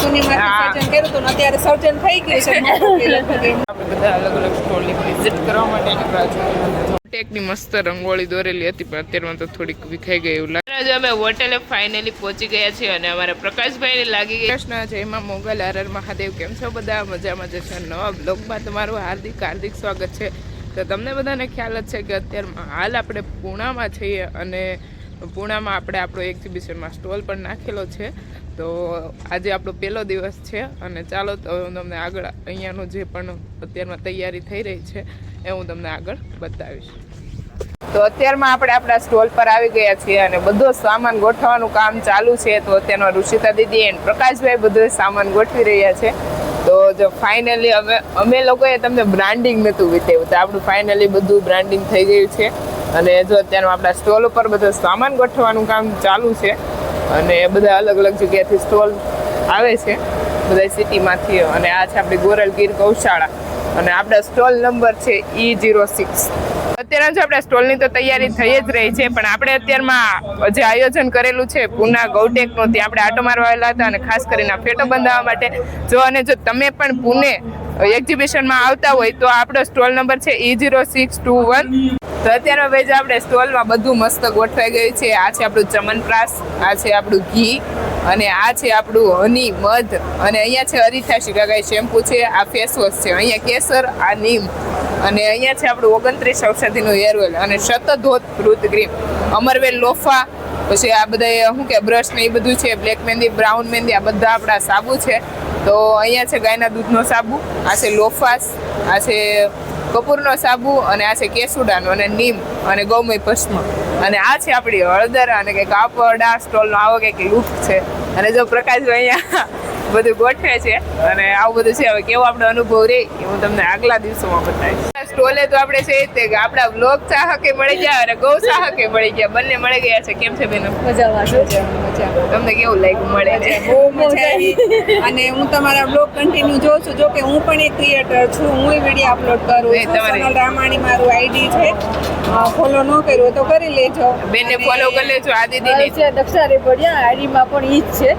સુનીમાંથી સર્જન કર્યું હતું ને અત્યારે સર્જન થઈ ગયું છે આપણે બધા અલગ અલગ સ્ટોલની વિઝિટ કરવા માટે નીકળ્યા છે ટેકની મસ્ત રંગોળી દોરેલી હતી પણ અત્યારમાં તો થોડીક વિખાઈ ગઈ એવું લાગે આજે અમે હોટેલે ફાઇનલી પહોંચી ગયા છીએ અને અમારા પ્રકાશભાઈને લાગી ગયા કૃષ્ણ જયમાં મોગલ હર મહાદેવ કેમ છો બધા મજામાં જશે નવા બ્લોગમાં તમારું હાર્દિક સ્વાગત છે તો તમને બધાને ખ્યાલ જ છે કે અત્યારમાં હાલ આપણે પૂણામાં છીએ અને પૂણામાં આપણે આપણો એક્ઝિબિશનમાં સ્ટોલ પણ નાખેલો છે તો આજે આપણો પહેલો દિવસ છે અને ચાલો તો હું તમને આગળ અહીંયાનું જે પણ અત્યારમાં તૈયારી થઈ રહી છે એ હું તમને આગળ બતાવીશ તો અત્યારમાં આપણે આપણા સ્ટોલ પર આવી ગયા છીએ અને બધો સામાન ગોઠવવાનું કામ ચાલુ છે તો અત્યારમાં ઋષિતા દીદી એન્ડ પ્રકાશભાઈ બધો સામાન ગોઠવી રહ્યા છે તો જો ફાઇનલી અમે લોકોએ તમને બ્રાન્ડિંગ નહોતું વિતાવ્યું તો આપણું ફાઇનલી બધું બ્રાન્ડિંગ થઈ ગયું છે અને જો અત્યારમાં આપણા સ્ટોલ ઉપર બધો સામાન ગોઠવવાનું કામ ચાલુ છે અને બધા અલગ અલગ જગ્યાથી સ્ટોલ આવે છે બધા સિટીમાંથી અને આ છે આપણી ગોરલ ગીર ગૌશાળા અને આપણા સ્ટોલ નંબર છે E06 અત્યારે જો આપણા સ્ટોલની તો તૈયારી થઈ જ રહી છે પણ આપણે અત્યારમાં જે આયોજન કરેલું છે પૂના ગૌટેકનું ત્યાં આપણે આટો મારવા આવેલા હતા અને ખાસ કરીને ફેટો બંધાવવા માટે જો તમે પણ પુણે એક્ઝિબિશનમાં આવતા હોય તો આપણો સ્ટોલ નંબર છે E0621 તો અત્યારે ભાઈ આપણે સ્ટોલમાં બધું મસ્ત ગોઠવાઈ ગયું છે આ છે આપણું ચમનપ્રાસ આ છે આપણું ઘી અને આ છે આપણું હની મધ અને અહીંયા છે અરીથા શિકાગાઈ શેમ્પુ છે આ ફેસ વોશ છે અહીંયા કેસર આ નીમ અને અહીંયા છે આપણું 29 ઔષધિનું હેર ઓઇલ અને શતધોત રુત ક્રીમ અમરવેલ લોફા પછી આ બધા શું કે બ્રશ ને એ બધું છે બ્લેક મહેંદી બ્રાઉન મહેંદી આ બધા આપણા સાબુ છે તો અહીંયા છે ગાયના દૂધનો સાબુ આ છે લોફાસ આ છે કપૂરનો સાબુ અને આ છે કેસુડાનો અને નીમ અને ગૌમય ભસ્મ અને આ છે આપણી હળદર અને કંઈક આપડા સ્ટોલનો આવો કંઈક લુક છે અને જો પ્રકાશભાઈ અહીંયા બધું ગોઠવે છે અને આવું બધું છે હવે કેવો આપણો અનુભવ રહે એ હું તમને આગલા દિવસોમાં બતાવીશ સ્ટોલે તો આપણે છે તે કે આપણા બ્લોગ ચાહકે મળી ગયા અને ગૌ ચાહકે મળી ગયા બંને મળી ગયા છે કેમ છે બેન મજામાં તમને કેવું લાગ્યું મળે બહુ મજા આવી અને હું તમારા બ્લોગ કન્ટિન્યુ જોઉં છું જો કે હું પણ એક ક્રિએટર છું હું વિડીયો અપલોડ કરું છું સોનલ રામાણી મારું આઈડી છે ફોલો ન કર્યું તો કરી લેજો બેનને ફોલો કરી લેજો આ દીદીની છે દક્ષારે પડ્યા આઈડીમાં પણ ઈ જ છે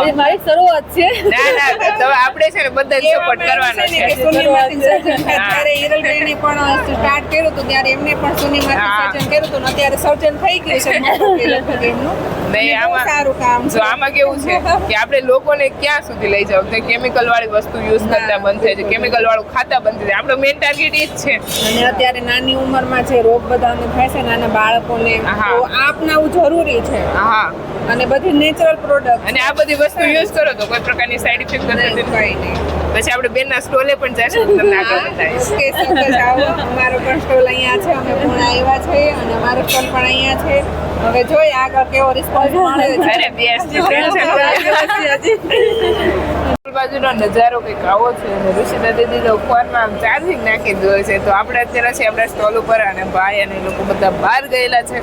એ મારી શરૂઆત છે ના તો આપણે છે ને બધા સપોર્ટ કરવાનો છે કે સુનીમાંથી સર્જન ત્યારે હિરલબેને પણ સ્ટાર્ટ કર્યું હતું ત્યારે એમને પણ સુનીમાંથી સર્જન કર્યું હતું અત્યારે સર્જન થઈ ગયું છે એમનું નહીં આમાં સારું કામ જો આમાં કેવું છે કે આપણે લોકોને ક્યાં સુધી લઈ જાવ કે કેમિકલ વાળી વસ્તુ યુઝ કરતા બંધ થાય છે કેમિકલ વાળું ખાતા બંધ થાય છે આપણો મેઇન ટાર્ગેટ એ જ છે અને અત્યારે નાની ઉંમરમાં જે રોગ બધાને થાય છે નાના બાળકોને તો આ અપનાવવું જરૂરી છે હા અને બધી નેચરલ પ્રોડક્ટ અને આ બધી વસ્તુ યુઝ કરો તો કોઈ પ્રકારની સાઈડ ઇફેક્ટ નથી કઈ નહીં પછી આપણે બેનના સ્ટોલે પણ જઈશું તમને આગળ બતાવીશ ઓકે ચોક્કસ આવો અમારો પણ સ્ટોલ અહીંયા છે અમે પૂણા આવ્યા છે અને અમારો સ્ટોલ પણ અહીંયા છે હવે જોઈએ આગળ કેવો રિસ્પોન્સ મળે છે અરે બેસ્ટ બાજુનો નજારો કંઈક આવો છે અને ઋષિતા દીદી તો ફોનમાં ચાર્જિંગ નાખી દીધો છે તો આપણે અત્યારે છે આપણા સ્ટોલ ઉપર અને ભાઈ અને લોકો બધા બહાર ગયેલા છે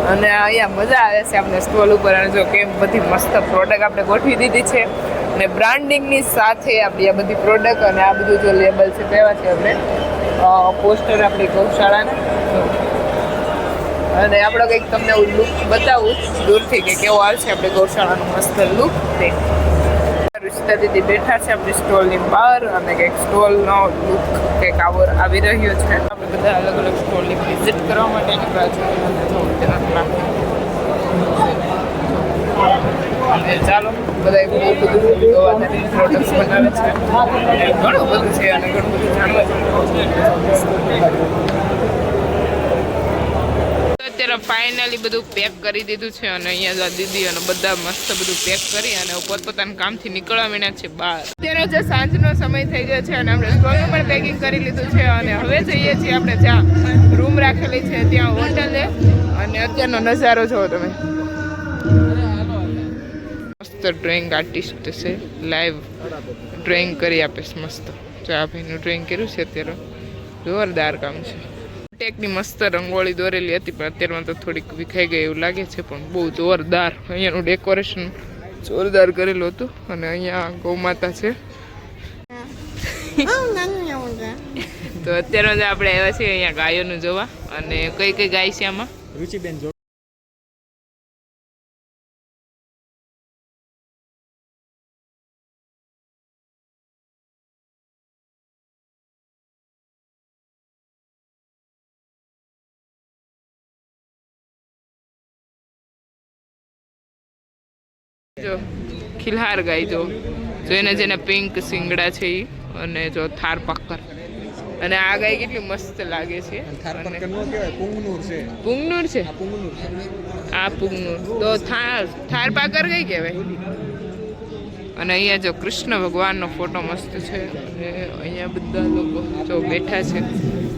અને અહીંયા મજા આવે છે આપણે સ્ટોલ ઉપર અને જો કેમ બધી મસ્ત પ્રોડક્ટ આપણે ગોઠવી દીધી છે અને બ્રાન્ડિંગની સાથે આપણી આ બધી પ્રોડક્ટ અને આ બધું જો લેબલ છે તેવા છે આપણે પોસ્ટર આપણી ગૌશાળાને અને આપણો કંઈક તમને લુક બતાવું દૂરથી કે કેવો આવશે આપણે ગૌશાળાનો મસ્ત લુક તે ઋષિતા દીદી બેઠા છે આપણી સ્ટોલની બહાર અને કંઈક સ્ટોલનો લુક કંઈક આવો આવી રહ્યો છે આપણે બધા અલગ અલગ સ્ટોલની વિઝિટ કરવા માટે નીકળ્યા છે ચાલો બધા બહુ બધું જોવાના પ્રોડક્ટ્સ બનાવે છે ઘણું બધું છે અને ઘણું બધું જાણવા અત્યારે ફાઇનલી બધું પેક કરી દીધું છે અને અહીંયા દીદી અને બધા મસ્ત બધું પેક કરી અને પોતપોતાના કામથી નીકળવા માંડ્યા છે બહાર અત્યારે જે સાંજનો સમય થઈ ગયો છે અને આપણે સ્ટોલનું પણ પેકિંગ કરી લીધું છે અને હવે જઈએ છીએ આપણે જ્યાં રૂમ રાખેલી છે ત્યાં હોટલે અને અત્યારનો નજારો જોવો તમે મસ્ત ડ્રોઈંગ આર્ટિસ્ટ છે લાઈવ ડ્રોઈંગ કરી આપે છે મસ્ત જો આ ભાઈનું ડ્રોઈંગ કર્યું છે અત્યારે જોરદાર કામ છે ટેકની મસ્ત રંગોળી દોરેલી હતી પણ અત્યારમાં તો થોડીક વિખાઈ ગઈ એવું લાગે છે પણ બહુ જોરદાર અહીંયાનું ડેકોરેશન જોરદાર કરેલું હતું અને અહીંયા ગૌ માતા છે તો અત્યારે આપણે આવ્યા છીએ અહીંયા ગાયોનું જોવા અને કઈ કઈ ગાય છે આમાં રુચિબેન જો ખિલહાર ગાય જો એને જેને પિંક સિંગડા છે ઈ અને જો થાર પાકર અને આ ગાય કેટલી મસ્ત લાગે છે પુંગનુર છે આ પુંગનુર તો થાર પાકર કઈ કહેવાય અને અહીંયા જો કૃષ્ણ ભગવાનનો ફોટો મસ્ત છે અને અહીંયા બધા લોકો જો બેઠા છે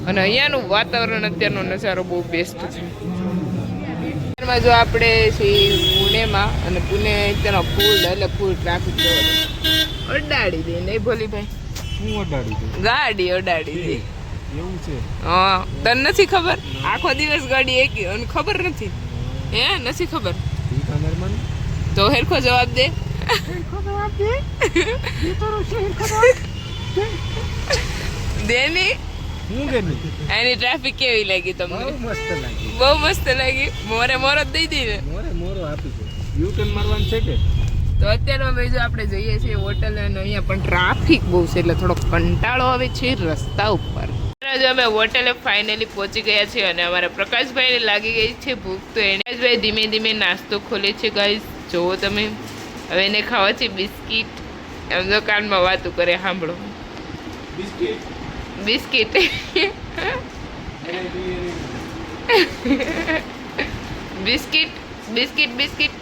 અને અહીંયાનું વાતાવરણ અત્યારનો નજારો બહુ બેસ્ટ છે જો આપણે પુણેમાં અને પુણે તેનો ફૂલ એટલે ફૂલ ટ્રાફિક અડાડી દે નહીં ભોલી ભાઈ ગાડી અડાડી દે એવું છે હા તને નથી ખબર આખો દિવસ ગાડી એકી અને ખબર નથી હે નથી ખબર તો હેરખો જવાબ દે દેની એની ટ્રાફિક કેવી લાગી તમને બહુ મસ્ત લાગી મોરે મોરો જ દઈ દીધે તો અત્યારે હવે જો આપણે જઈએ છીએ હોટલ અને અહીંયા પણ ટ્રાફિક બહુ છે એટલે થોડો કંટાળો આવે છે રસ્તા ઉપર જો અમે હોટલે ફાઇનલી પહોંચી ગયા છીએ અને અમારા પ્રકાશભાઈને લાગી ગઈ છે ભૂખ તો એને ધીમે ધીમે નાસ્તો ખોલે છે ગાઈસ જોવો તમે હવે એને ખાવા છે બિસ્કિટ એમ તો કાનમાં વાતું કરે સાંભળો બિસ્કિટ બિસ્કિટ બિસ્કિટ બિસ્કિટ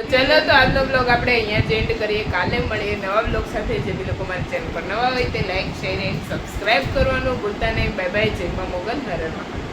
ચલો તો આજનો બ્લોગ આપણે અહીંયા જ એન્ડ કરીએ કાલે મળીએ નવા બ્લોગ સાથે જે બી લોકો મારી ચેનલ પર નવા હોય તે લાઈક શેર એન્ડ સબસ્ક્રાઈબ કરવાનું ભૂલતા નહીં બાય બાય જય મા મોગલ હર હર મહાદેવ